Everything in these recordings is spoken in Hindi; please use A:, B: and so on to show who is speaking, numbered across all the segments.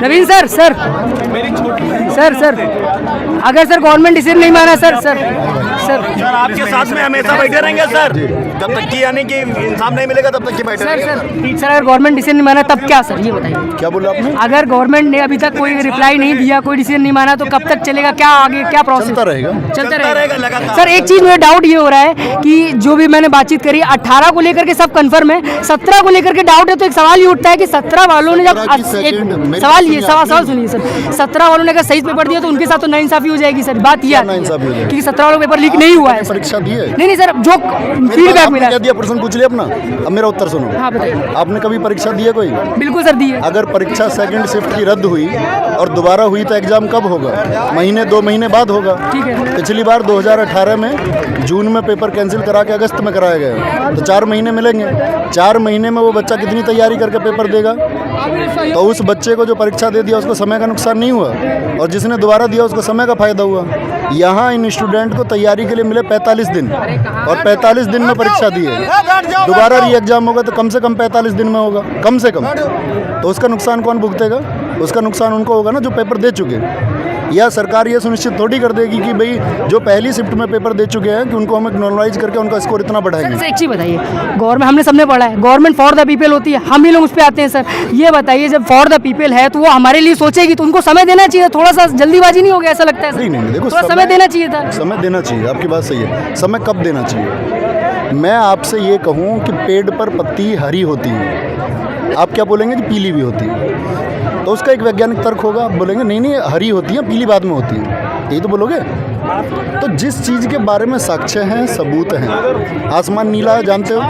A: नवीन सर सर सर सर अगर सर गवर्नमेंट डिसीजन नहीं माना सर सर सर
B: सर आपके साथ में हमेशा बैठे रहेंगे सर, जब तक कि यानी कि इंसाफ नहीं मिलेगा तब तक कि बैठे
A: सर
B: रहेंगे।
A: सर अगर गवर्नमेंट डिसीजन नहीं माना तब क्या सर, ये बताइए।
C: क्या बोला आपने?
A: अगर गवर्नमेंट ने अभी तक कोई रिप्लाई नहीं दिया, कोई डिसीजन नहीं माना तो कब तक चलेगा, क्या आगे क्या प्रोसेस
C: चलता रहेगा।
A: चलता
B: रहेगा
A: रहेगा
B: लगातार।
A: सर एक चीज मुझे डाउट ये हो रहा है कि जो भी मैंने बातचीत करी 18 को लेकर के सब कंफर्म है, 17 को लेकर के डाउट है। तो एक सवाल ये उठता है कि 17 वालों ने जब सवाल ये सवाल सुनिए सर, 17 वालों ने अगर सही पेपर दिया तो उनके साथ तो नाइंसाफी हो जाएगी सर। बात यह है कि 17 वालों पेपर लीक नहीं हुआ है।
C: परीक्षा दी है?
A: नहीं सर, जो फीडबैक मिला
C: क्या दिया, प्रश्न पूछ लिया अपना। अब मेरा उत्तर सुनो।
A: हाँ बताइए।
C: आपने कभी परीक्षा दी है कोई?
A: बिल्कुल सर दी है।
C: अगर परीक्षा सेकंड शिफ्ट की रद्द हुई और दोबारा हुई तो एग्जाम कब होगा? महीने 2 महीने बाद होगा।
A: ठीक है।
C: पिछली बार 2018 में जून में पेपर कैंसिल करा के अगस्त में कराया गया, तो 4 महीने मिलेंगे। 4 महीने में वो बच्चा कितनी तैयारी करके पेपर देगा? तो उस बच्चे को जो परीक्षा दे दिया उसको समय का नुकसान नहीं हुआ, और जिसने दोबारा दिया उसको समय का फायदा हुआ। यहाँ इन स्टूडेंट को तैयारी के लिए मिले 45 दिन, और 45 दिन में परीक्षा दी है। दोबारा री एग्जाम होगा तो कम से कम 45 दिन में होगा, कम से कम। तो उसका नुकसान कौन भुगतेगा? उसका नुकसान उनको होगा ना जो पेपर दे चुके। या सरकार ये सुनिश्चित थोड़ी कर देगी कि भाई जो पहली शिफ्ट में पेपर दे चुके हैं कि उनको हम एक्नॉलेज करके उनका स्कोर इतना बढ़ाएंगे।
A: सर एक चीज़ बताइए, गवर्नमेंट हमने सबने पढ़ा है, गवर्नमेंट फॉर द पीपल होती है, हम ही लोग उस पर आते हैं सर। ये बताइए जब फॉर द पीपल है तो वो हमारे लिए सोचेगी, तो उनको समय देना चाहिए। थोड़ा सा जल्दीबाजी नहीं हो गया ऐसा लगता है?
C: नहीं, देखो
A: थोड़ा समय देना चाहिए था।
C: समय देना चाहिए, आपकी बात सही है। समय कब देना चाहिए? मैं आपसे ये कहूँ कि पेड़ पर पत्ती हरी होती है, आप क्या बोलेंगे कि पीली भी होती है? तो उसका एक वैज्ञानिक तर्क होगा। आप बोलेंगे नहीं हरी होती है, पीली बाद में होती है, यही तो बोलोगे। तो जिस चीज़ के बारे में साक्ष्य हैं, सबूत हैं, आसमान नीला है जानते हो।
A: तो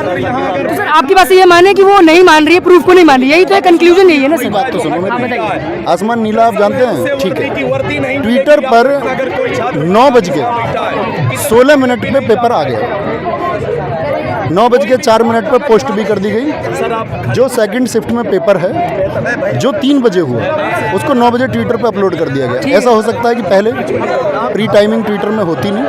A: सर आपकी बात से ये माने कि वो नहीं मान रही है, प्रूफ को नहीं मान रही, यही तो कंक्लूजन यही है ना सर?
C: बात तो सुनो
A: हाँ,
C: मेरी।
A: बताइए।
C: आसमान नीला आप जानते हैं, ठीक है। ट्विटर पर 9:16 पे पेपर आ गया, 9:04 पर पोस्ट भी कर दी गई। जो सेकंड शिफ्ट में पेपर है जो 3 बजे हुआ उसको 9 बजे ट्विटर पे अपलोड कर दिया गया। ऐसा हो सकता है कि पहले प्री टाइमिंग ट्विटर में होती नहीं,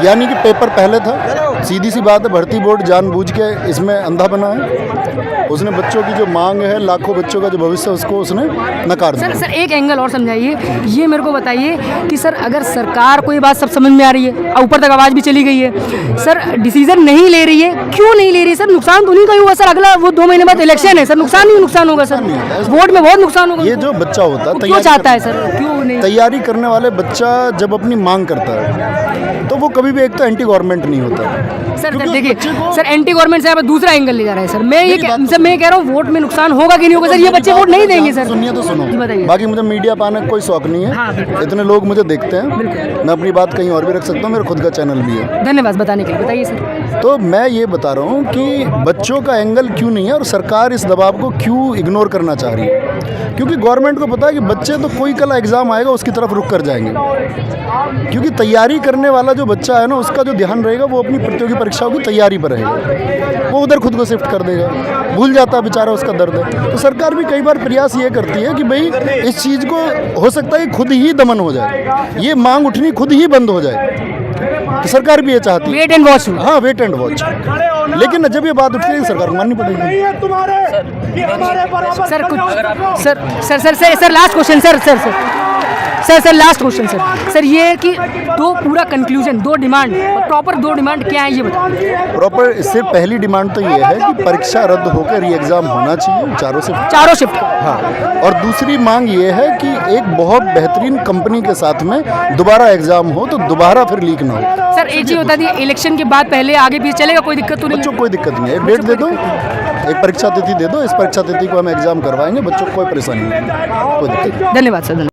C: यानी कि पेपर पहले था। सीधी सी बात है, भर्ती बोर्ड जानबूझ के इसमें अंधा बना है। उसने बच्चों की जो मांग है, लाखों बच्चों का जो भविष्य, उसको उसने नकार दिया।
A: सर एक एंगल और समझाइए, ये मेरे को बताइए कि सर अगर सरकार को ये बात सब समझ में आ रही है, ऊपर तक आवाज़ भी चली गई है, सर डिसीजन नहीं ले रही है, क्यों नहीं ले रही है? सर नुकसान तो नहीं कहीं हुआ सर, अगला वो 2 महीने बाद इलेक्शन है सर, नुकसान ही नुकसान होगा सर, वोट में बहुत नुकसान होगा।
C: ये जो बच्चा होता है
A: क्यों चाहता है सर, क्यों नहीं?
C: तैयारी करने वाले बच्चा जब अपनी मांग करता है तो वो कभी भी एक तो एंटी गवर्नमेंट नहीं होता।
A: सर देखिए सर, एंटी गवर्नमेंट से आप दूसरा एंगल ले जा रहे हैं सर। मैं कह रहा हूँ वोट में नुकसान होगा कि नहीं होगा सर, ये बच्चे वोट नहीं देंगे सर।
C: सुनिए तो सुनो,
A: बताइए।
C: बाकी मुझे मीडिया पाने का कोई शौक नहीं है।
A: हाँ,
C: इतने लोग मुझे देखते हैं, मैं अपनी बात कहीं और भी रख सकता हूँ, मेरा खुद का चैनल भी है।
A: धन्यवाद बताने के लिए, बताइए सर।
C: तो मैं ये बता रहा हूँ कि बच्चों का एंगल क्यों नहीं है और सरकार इस दबाव को क्यों इग्नोर करना चाह रही है। क्योंकि गवर्नमेंट को पता है कि बच्चे तो कोई कल एग्ज़ाम आएगा उसकी तरफ रुक कर जाएंगे। क्योंकि तैयारी करने वाला जो बच्चा है ना, उसका जो ध्यान रहेगा वो अपनी प्रतियोगी परीक्षाओं की तैयारी पर रहेगा, वो उधर खुद को शिफ्ट कर देगा, भूल जाता है बेचारा, उसका दर्द है। तो सरकार भी कई बार प्रयास ये करती है कि भाई इस चीज़ को हो सकता है खुद ही दमन हो जाए, ये मांग उठनी खुद ही बंद हो जाए। तो सरकार भी ये चाहती है,
A: वेट एंड वॉच।
C: हाँ, वेट एंड वॉच। लेकिन जब ये बात उठती है सरकार को माननी पड़ेगी।
A: सर कुछ sir last question sir last question sir ये कि दो पूरा कंक्लूजन, 2 डिमांड, प्रॉपर 2 डिमांड क्या है ये बताइए।
C: प्रॉपर इससे पहली डिमांड तो ये है कि परीक्षा रद्द होकर री एग्ज़ाम होना चाहिए, चारों शिफ्ट। हाँ, और दूसरी मांग ये है कि एक बहुत बेहतरीन कंपनी के साथ में दोबारा एग्ज़ाम हो तो दोबारा फिर लीक ना हो।
A: सर एक चीज़ बता दिए, इलेक्शन के बाद पहले आगे पीछे चलेगा, कोई दिक्कत तो नहीं?
C: बच्चों को कोई दिक्कत नहीं है, एक डेट दे दो, एक परीक्षा तिथि दे दो, इस परीक्षा तिथि को हम एग्ज़ाम करवाएंगे, बच्चों को कोई परेशानी नहीं, कोई दिक्कत नहीं।
A: धन्यवाद सर।